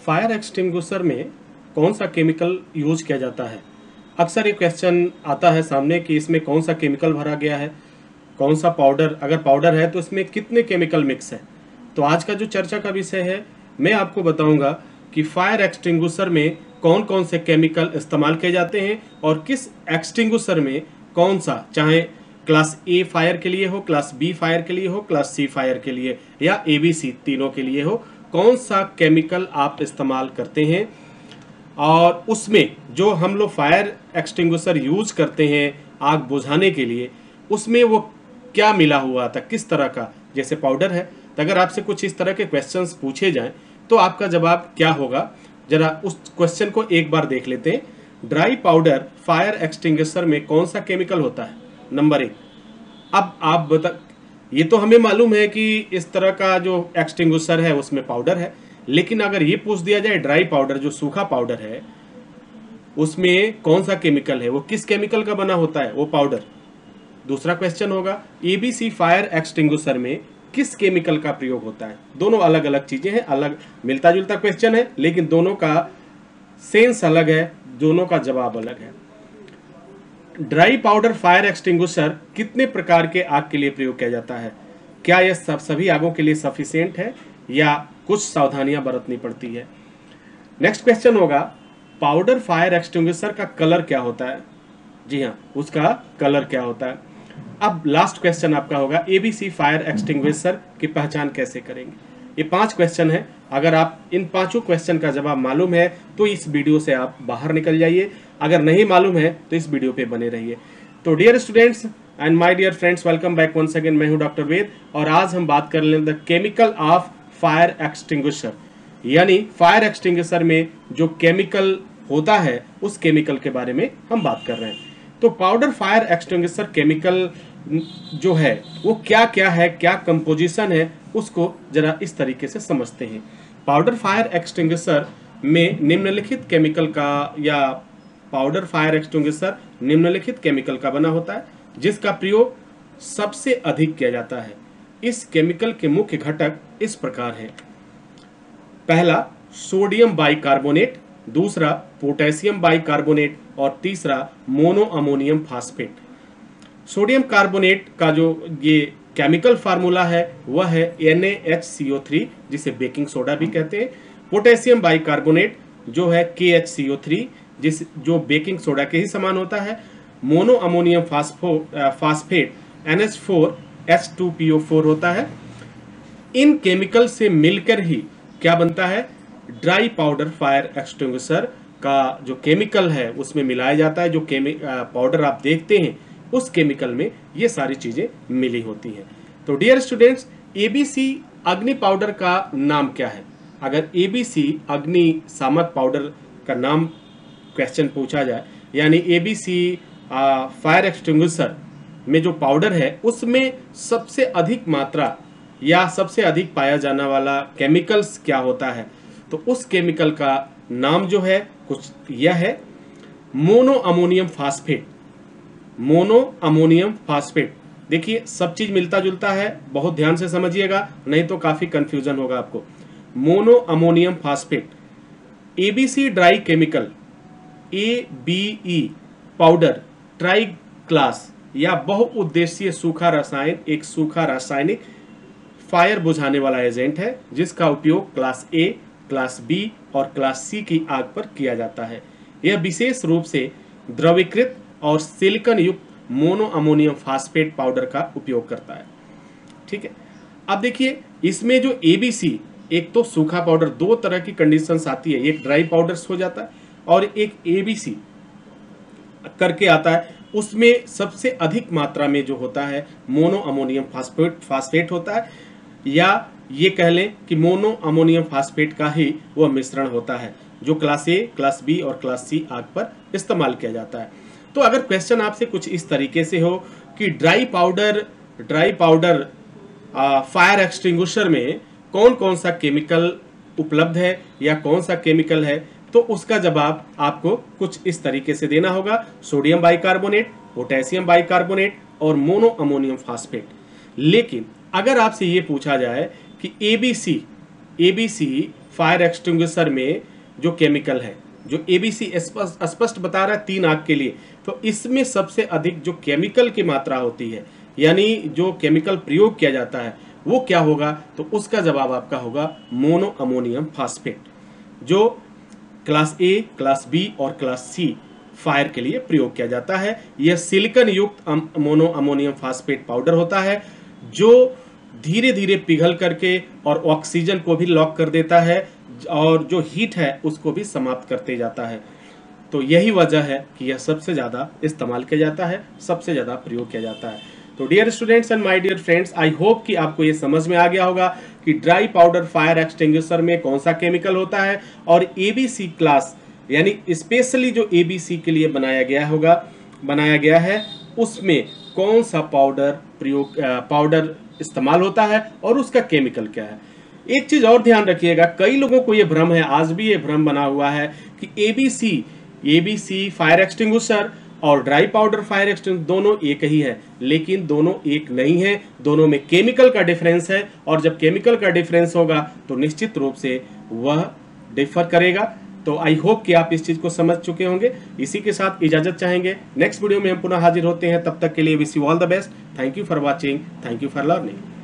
Fire extinguisher में कौन सा केमिकल यूज किया जाता है। अक्सर ये क्वेश्चन आता है सामने कि इसमें कौन सा केमिकल भरा गया है, कौन सा पाउडर, अगर पाउडर है तो इसमें कितने केमिकल मिक्स है। तो आज का जो चर्चा का विषय है, मैं आपको बताऊंगा कि फायर एक्सटिंग्विशर में कौन कौन से केमिकल इस्तेमाल किए जाते हैं और किस एक्सटिंग्विशर में कौन सा, चाहे क्लास ए फायर के लिए हो, क्लास बी फायर के लिए हो, क्लास सी फायर के लिए या ABC तीनों के लिए हो, कौन सा केमिकल आप इस्तेमाल करते हैं। और उसमें जो हम लोग फायर एक्सटिंग्विशर यूज करते हैं आग बुझाने के लिए, उसमें वो क्या मिला हुआ था, किस तरह का, जैसे पाउडर है। तो अगर आपसे कुछ इस तरह के क्वेश्चंस पूछे जाएं तो आपका जवाब क्या होगा, जरा उस क्वेश्चन को एक बार देख लेते हैं। ड्राई पाउडर फायर एक्सटिंग्विशर में कौन सा केमिकल होता है। नंबर 1। अब आप बता, ये तो हमें मालूम है कि इस तरह का जो एक्सटिंग्विशर है उसमें पाउडर है, लेकिन अगर ये पूछ दिया जाए ड्राई पाउडर जो सूखा पाउडर है उसमें कौन सा केमिकल है, वो किस केमिकल का बना होता है वो पाउडर। दूसरा क्वेश्चन होगा ABC फायर एक्सटिंग्विशर में किस केमिकल का प्रयोग होता है। दोनों अलग अलग चीजें हैं, अलग मिलता जुलता क्वेश्चन है, लेकिन दोनों का सेंस अलग है, दोनों का जवाब अलग है। ड्राई पाउडर फायर एक्सटिंग्विशर कितने प्रकार के आग के लिए प्रयोग किया जाता है। क्या यह सभी आगों के लिए सफिशिएंट है या कुछ सावधानियां बरतनी पड़ती है। नेक्स्ट क्वेश्चन होगा पाउडर फायर एक्सटिंग्विशर का कलर क्या होता है। जी हाँ, उसका कलर क्या होता है। अब लास्ट क्वेश्चन आपका होगा ABC फायर एक्सटिंग्विशर की पहचान कैसे करेंगे। ये 5 क्वेश्चन है। अगर आप इन 5 क्वेश्चन का जवाब मालूम है तो इस वीडियो से आप बाहर निकल जाइए, अगर नहीं मालूम है तो इस वीडियो पे बने रहिए। तो dear students and my dear friends, welcome back once again. मैं हूं डॉक्टर वेद और आज हम बात कर लेंगे the chemical of fire extinguisher, यानी फायर एक्सटिंग्विशर में जो केमिकल होता है उस केमिकल के बारे में हम बात कर रहे हैं। तो पाउडर फायर एक्सटिंग्विशर केमिकल जो है वो क्या क्या है, क्या कंपोजिशन है, उसको जरा इस तरीके से समझते हैं। पाउडर फायर एक्सटिंग्विशर में निम्नलिखित केमिकल का, या पाउडर फायर एक्सटिंग्विशर निम्नलिखित केमिकल का बना होता है जिसका प्रयोग सबसे अधिक किया जाता है। इस केमिकल के मुख्य घटक इस प्रकार हैं। पहला सोडियम बाइकार्बोनेट, दूसरा पोटेशियम बाइकार्बोनेट और तीसरा mono ammonium phosphate. Sodium carbonate का जो ये केमिकल फार्मूला है वह है NaHCO3, जिसे बेकिंग सोडा भी कहते हैं। पोटेशियम बाइकार्बोनेट जो है KHCO3, जो बेकिंग सोडा के ही समान होता है। मोनो अमोनियम फास्फेट NH4H2PO4 होता है। इन केमिकल से मिलकर ही क्या बनता है, ड्राई पाउडर फायर एक्सटिंग्विशर का जो केमिकल है उसमें मिलाया जाता है। जो पाउडर आप देखते हैं उस केमिकल में ये सारी चीजें मिली होती हैं। तो डियर स्टूडेंट्स, ABC अग्नि पाउडर का नाम क्या है। अगर ABC अग्नि शामक पाउडर का नाम क्वेश्चन पूछा जाए, यानी ABC फायर एक्सटिंग्विशर में जो पाउडर है उसमें सबसे अधिक मात्रा या सबसे अधिक पाया जाने वाला केमिकल्स क्या होता है, तो उस केमिकल का नाम जो है कुछ यह है, mono ammonium phosphate. Mono ammonium phosphate. देखिए सब चीज मिलता जुलता है, बहुत ध्यान से समझिएगा नहीं तो काफी कंफ्यूजन होगा आपको। Mono ammonium phosphate. ABC dry chemical, ABE powder try class या बहुउद्देशीय सूखा रसायन, एक सूखा रासायनिक फायर बुझाने वाला एजेंट है जिसका उपयोग क्लास A, क्लास B और क्लास C की आग पर किया जाता है। यह विशेष रूप से द्रवीकृत और सिलिकॉन युक्त मोनो अमोनियम फास्फेट पाउडर का उपयोग करता है। ठीक है, अब देखिए इसमें जो ABC, एक तो सूखा पाउडर, दो तरह की कंडीशंस आती है, एक ड्राई पाउडर्स हो जाता है और एक ABC करके आता है। उसमें सबसे अधिक मात्रा में जो होता है मोनो अमोनियम फास्फेट होता है, या ये कह लें कि मोनो अमोनियम फास्फेट का ही वह मिश्रण होता है जो क्लास A, क्लास B और क्लास C आग पर इस्तेमाल किया जाता है। तो अगर क्वेश्चन आपसे कुछ इस तरीके से हो कि ड्राई पाउडर फायर एक्सटिंग्विशर में कौन कौन सा केमिकल उपलब्ध है या कौन सा केमिकल है, तो उसका जवाब आपको कुछ इस तरीके से देना होगा, सोडियम बाइकार्बोनेट, पोटेशियम बाइकार्बोनेट और मोनो अमोनियम फास्फेट। लेकिन अगर आपसे ये पूछा जाए कि ABC फायर एक्सटिंग्विशर में जो केमिकल है, जो एबीसी स्पष्ट बता रहा है 3 आग के लिए, तो इसमें सबसे अधिक जो केमिकल की मात्रा होती है, यानी जो केमिकल प्रयोग किया जाता है, वो क्या होगा? तो उसका जवाब आपका होगा मोनो अमोनियम फास्फेट, जो क्लास ए, क्लास बी और क्लास सी फायर के लिए प्रयोग किया जाता है। यह सिलिकॉन युक्त मोनो अमोनियम फास्फेट पाउडर होता है, जो धीरे धीरे पिघल करके और ऑक्सीजन को भी लॉक कर देता है और जो हीट है उसको भी समाप्त करते जाता है। तो यही वजह है कि यह सबसे ज़्यादा इस्तेमाल किया जाता है, सबसे ज़्यादा प्रयोग किया जाता है। तो dear students and my dear friends, I hope कि आपको ये समझ में आ गया होगा कि ड्राई पाउडर फायर एक्सटिंग्विशर में कौन सा केमिकल होता है और एबीसी क्लास यानी स्पेशली जो एबीसी के लिए बनाया गया है उसमें कौन सा पाउडर इस्तेमाल होता है और उसका केमिकल क्या है। एक चीज और ध्यान रखिएगा, कई लोगों को ये भ्रम है, आज भी ये भ्रम बना हुआ है कि एबीसी फायर एक्सटिंग्विशर और ड्राई पाउडर फायर एक्सटिंग्विशर दोनों एक ही है, लेकिन दोनों एक नहीं है, दोनों में केमिकल का डिफरेंस है और जब केमिकल का डिफरेंस होगा तो निश्चित रूप से वह डिफर करेगा। तो आई होप कि आप इस चीज को समझ चुके होंगे। इसी के साथ इजाजत चाहेंगे, नेक्स्ट वीडियो में हम पुनः हाजिर होते हैं, तब तक के लिए wish you all the best. Thank you for watching, thank you for learning.